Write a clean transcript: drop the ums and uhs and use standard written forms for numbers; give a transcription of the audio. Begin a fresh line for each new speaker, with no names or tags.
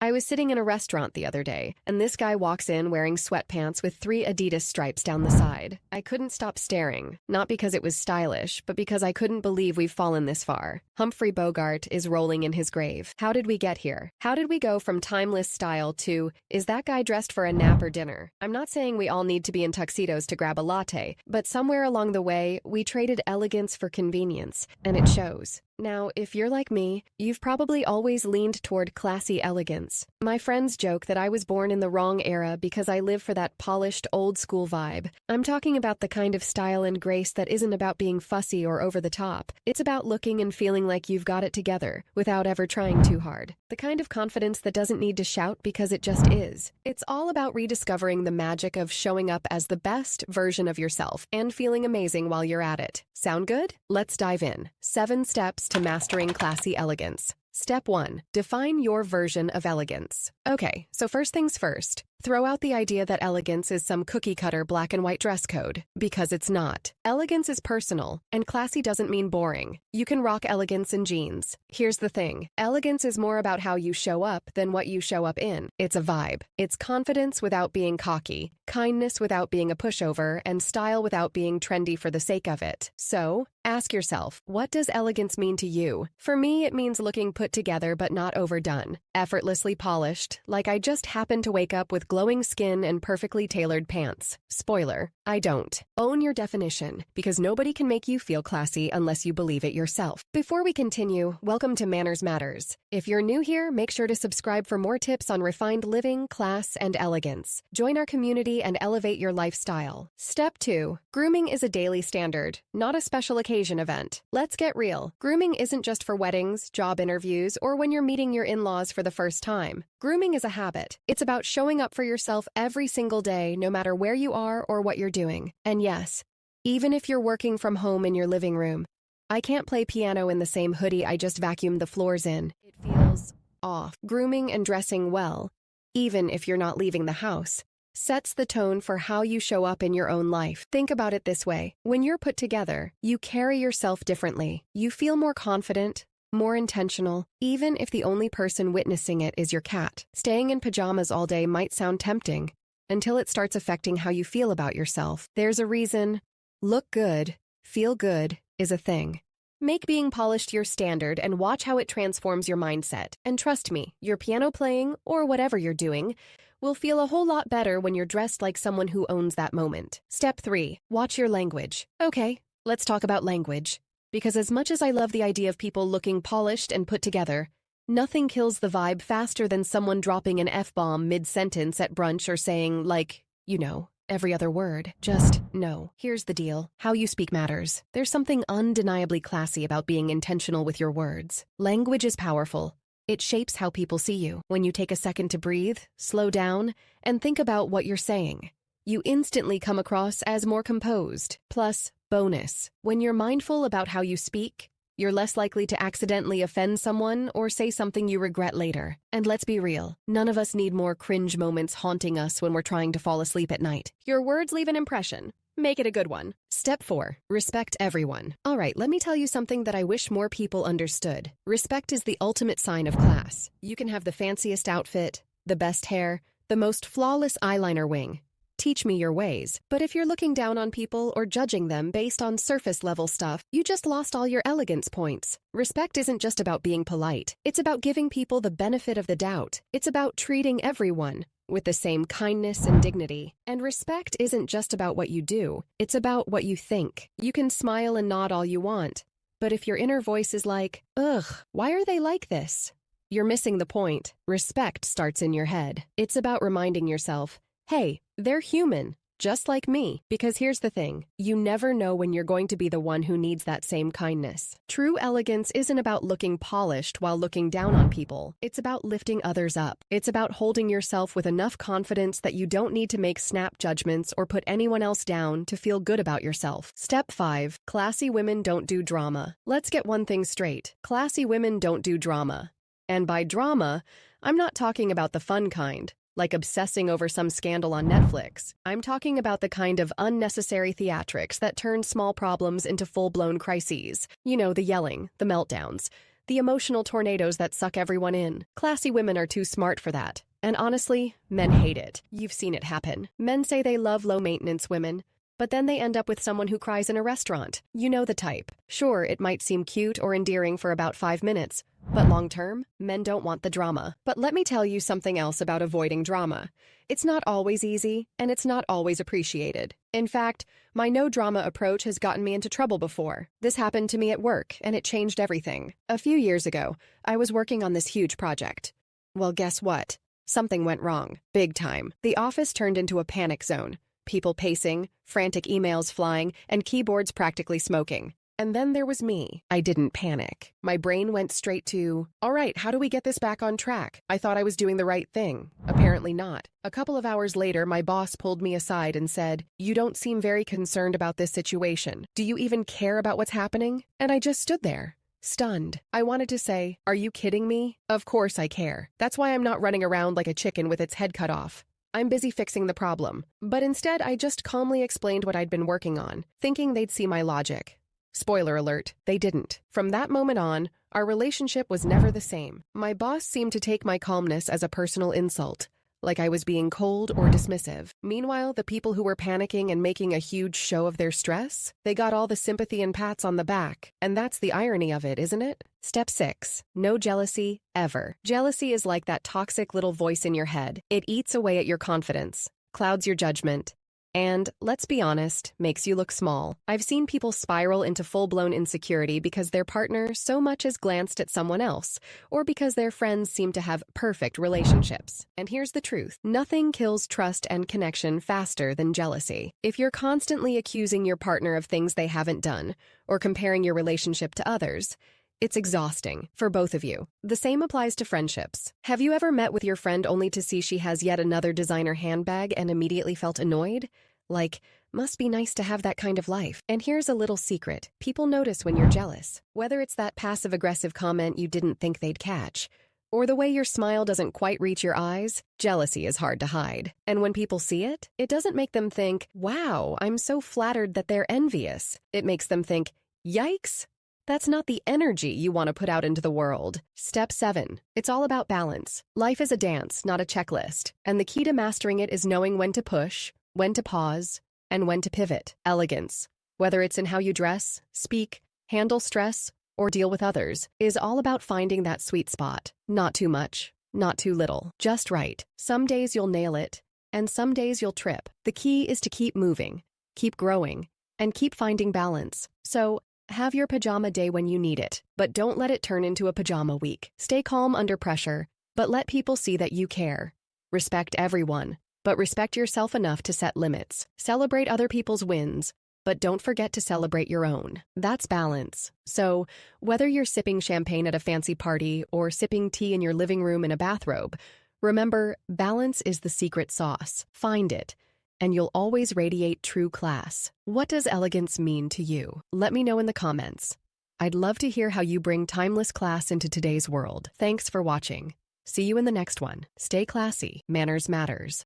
I was sitting in a restaurant the other day, and this guy walks in wearing sweatpants with 3 Adidas stripes down the side. I couldn't stop staring, not because it was stylish, but because I couldn't believe we've fallen this far. Humphrey Bogart is rolling in his grave. How did we get here? How did we go from timeless style to, is that guy dressed for a nap or dinner? I'm not saying we all need to be in tuxedos to grab a latte, but somewhere along the way, we traded elegance for convenience, and it shows. Now, if you're like me, you've probably always leaned toward classy elegance. My friends joke that I was born in the wrong era because I live for that polished, old-school vibe. I'm talking about the kind of style and grace that isn't about being fussy or over the top. It's about looking and feeling like you've got it together, without ever trying too hard. The kind of confidence that doesn't need to shout because it just is. It's all about rediscovering the magic of showing up as the best version of yourself and feeling amazing while you're at it. Sound good? Let's dive in. 7 steps to mastering classy elegance. Step 1. Define your version of elegance. Okay, so first things first. Throw out the idea that elegance is some cookie-cutter black and white dress code, because it's not. Elegance is personal, and classy doesn't mean boring. You can rock elegance in jeans. Here's the thing. Elegance is more about how you show up than what you show up in. It's a vibe. It's confidence without being cocky, kindness without being a pushover, and style without being trendy for the sake of it. So, ask yourself, what does elegance mean to you? For me, it means looking put together but not overdone. Effortlessly polished, like I just happened to wake up with glowing skin and perfectly tailored pants. Spoiler, I don't. Own your definition, because nobody can make you feel classy unless you believe it yourself. Before we continue, welcome to Manners Matters. If you're new here, make sure to subscribe for more tips on refined living, class, and elegance. Join our community and elevate your lifestyle. Step 2. Grooming is a daily standard, not a special occasion event. Let's get real. Grooming isn't just for weddings, job interviews, or when you're meeting your in-laws for the first time. Grooming is a habit. It's about showing up for yourself every single day, no matter where you are or what you're doing. And yes, even if you're working from home in your living room, I can't play piano in the same hoodie I just vacuumed the floors in. It feels off. Grooming and dressing well, even if you're not leaving the house, sets the tone for how you show up in your own life. Think about it this way. When you're put together, you carry yourself differently. You feel more confident, more intentional, even if the only person witnessing it is your cat. Staying in pajamas all day might sound tempting, until it starts affecting how you feel about yourself. There's a reason look good, feel good is a thing. Make being polished your standard and watch how it transforms your mindset. And trust me, your piano playing, or whatever you're doing, will feel a whole lot better when you're dressed like someone who owns that moment. Step 3. Watch your language. Okay, let's talk about language. Because as much as I love the idea of people looking polished and put together, nothing kills the vibe faster than someone dropping an F-bomb mid-sentence at brunch or saying, like, you know, every other word. Just no. Here's the deal. How you speak matters. There's something undeniably classy about being intentional with your words. Language is powerful. It shapes how people see you. When you take a second to breathe, slow down, and think about what you're saying, you instantly come across as more composed. Plus, bonus, when you're mindful about how you speak, you're less likely to accidentally offend someone or say something you regret later. And let's be real, none of us need more cringe moments haunting us when we're trying to fall asleep at night. Your words leave an impression. Make it a good one. Step 4. Respect everyone. All right, let me tell you something that I wish more people understood. Respect is the ultimate sign of class. You can have the fanciest outfit, the best hair, the most flawless eyeliner wing. Teach me your ways. But if you're looking down on people or judging them based on surface-level stuff, you just lost all your elegance points. Respect isn't just about being polite. It's about giving people the benefit of the doubt. It's about treating everyone with the same kindness and dignity. And respect isn't just about what you do. It's about what you think. You can smile and nod all you want, but if your inner voice is like, ugh, why are they like this? You're missing the point. Respect starts in your head. It's about reminding yourself, hey, they're human, just like me. Because here's the thing, you never know when you're going to be the one who needs that same kindness. True elegance isn't about looking polished while looking down on people. It's about lifting others up. It's about holding yourself with enough confidence that you don't need to make snap judgments or put anyone else down to feel good about yourself. Step 5. Classy women don't do drama. Let's get one thing straight. Classy women don't do drama. And by drama, I'm not talking about the fun kind, like obsessing over some scandal on Netflix. I'm talking about the kind of unnecessary theatrics that turn small problems into full-blown crises. You know, the yelling, the meltdowns, The emotional tornadoes that suck everyone in. Classy women are too smart for that. And honestly, men hate it. You've seen it happen. Men say they love low-maintenance women, but then they end up with someone who cries in a restaurant. You know the type. Sure, it might seem cute or endearing for about 5 minutes, but long-term, men don't want the drama. But let me tell you something else about avoiding drama. It's not always easy, and it's not always appreciated. In fact, my no-drama approach has gotten me into trouble before. This happened to me at work, and it changed everything. A few years ago, I was working on this huge project. Well, guess what? Something went wrong. Big time. The office turned into a panic zone. People pacing, frantic emails flying, and keyboards practically smoking. And then there was me. I didn't panic. My brain went straight to, all right, how do we get this back on track? I thought I was doing the right thing. Apparently not. A couple of hours later, my boss pulled me aside and said, "You don't seem very concerned about this situation. Do you even care about what's happening?" And I just stood there, stunned. I wanted to say, "Are you kidding me? Of course I care. That's why I'm not running around like a chicken with its head cut off. I'm busy fixing the problem." But instead, I just calmly explained what I'd been working on, thinking they'd see my logic. Spoiler alert, they didn't. From that moment on, our relationship was never the same. My boss seemed to take my calmness as a personal insult, like I was being cold or dismissive. Meanwhile, the people who were panicking and making a huge show of their stress, they got all the sympathy and pats on the back. And that's the irony of it, isn't it? Step 6. No jealousy, ever. Jealousy is like that toxic little voice in your head. It eats away at your confidence, clouds your judgment, and, let's be honest, makes you look small. I've seen people spiral into full-blown insecurity because their partner so much as glanced at someone else, or because their friends seem to have perfect relationships. And here's the truth. Nothing kills trust and connection faster than jealousy. If you're constantly accusing your partner of things they haven't done, or comparing your relationship to others, it's exhausting for both of you. The same applies to friendships. Have you ever met with your friend only to see she has yet another designer handbag and immediately felt annoyed? Like, must be nice to have that kind of life. And here's a little secret. People notice when you're jealous. Whether it's that passive-aggressive comment you didn't think they'd catch, or the way your smile doesn't quite reach your eyes, jealousy is hard to hide. And when people see it, it doesn't make them think, "Wow, I'm so flattered that they're envious." It makes them think, "Yikes. That's not the energy you want to put out into the world." Step 7. It's all about balance. Life is a dance, not a checklist. And the key to mastering it is knowing when to push, when to pause, and when to pivot. Elegance, whether it's in how you dress, speak, handle stress, or deal with others, is all about finding that sweet spot. Not too much, not too little, just right. Some days you'll nail it, and some days you'll trip. The key is to keep moving, keep growing, and keep finding balance. So, have your pajama day when you need it, but don't let it turn into a pajama week. Stay calm under pressure, but let people see that you care. Respect everyone, but respect yourself enough to set limits. Celebrate other people's wins, but don't forget to celebrate your own. That's balance. So, whether you're sipping champagne at a fancy party or sipping tea in your living room in a bathrobe, remember, balance is the secret sauce. Find it, and you'll always radiate true class. What does elegance mean to you? Let me know in the comments. I'd love to hear how you bring timeless class into today's world. Thanks for watching. See you in the next one. Stay classy. Manners matters.